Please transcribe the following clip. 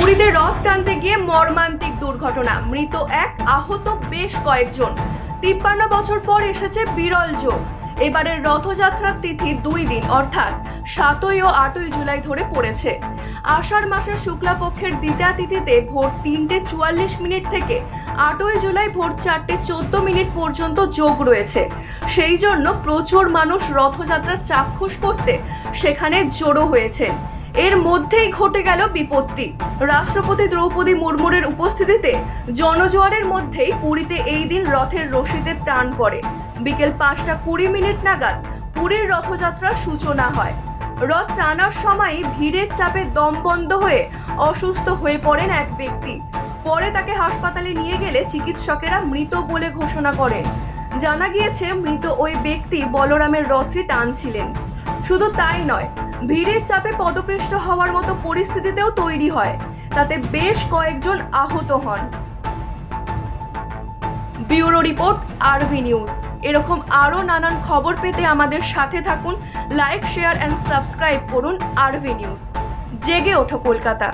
পুরীতে রথ টানতে গিয়ে মর্মান্তিক দুর্ঘটনা, মৃত এক, আহত বেশ কয়েকজন। 53 বছর পর এসেছে বিরল যোগ। এবারের রথযাত্রার তিথি 2 দিন, অর্থাৎ 7ই ও 8ই জুলাই ধরে পড়েছে। আষাঢ় মাসের শুক্লাপক্ষের দ্বিতীয়া তিথিতে ভোর 3:44 থেকে 8ই জুলাই ভোর 4:14 পর্যন্ত যোগ রয়েছে। সেই জন্য প্রচুর মানুষ রথযাত্রার চাক্ষুষ করতে সেখানে জড়ো হয়েছেন। এর মধ্যেই ঘটে গেল বিপত্তি। রাষ্ট্রপতি দ্রৌপদী মুর্মুর উপস্থিতিতে জনজোয়ারের মধ্যেই পুরীতে এই দিন রথের রশিদের টান পড়ে। বিকেল 5:20 নাগাদ পুরীর রথযাত্রার সূচনা হয়। রথ টানার সময়ই ভিড়ের চাপে দম বন্ধ হয়ে অসুস্থ হয়ে পড়েন এক ব্যক্তি। পরে তাকে হাসপাতালে নিয়ে গেলে চিকিৎসকেরা মৃত বলে ঘোষণা করেন। জানা গিয়েছে, মৃত ওই ব্যক্তি বলরামের রথটি টানছিলেন। শুধু তাই নয়, ভিড়ের চাপে পদপৃষ্ট হওয়ার মতো পরিস্থিতিতেও তৈরি হয়। তাতে বেশ কয়েকজন আহত হন। Bureau report, RV news. এরকম আরও নানান খবর পেতে আমাদের সাথে থাকুন। লাইক, শেয়ার অ্যান্ড সাবস্ক্রাইব করুন আরভি নিউজ। জেগে ওঠো কলকাতা।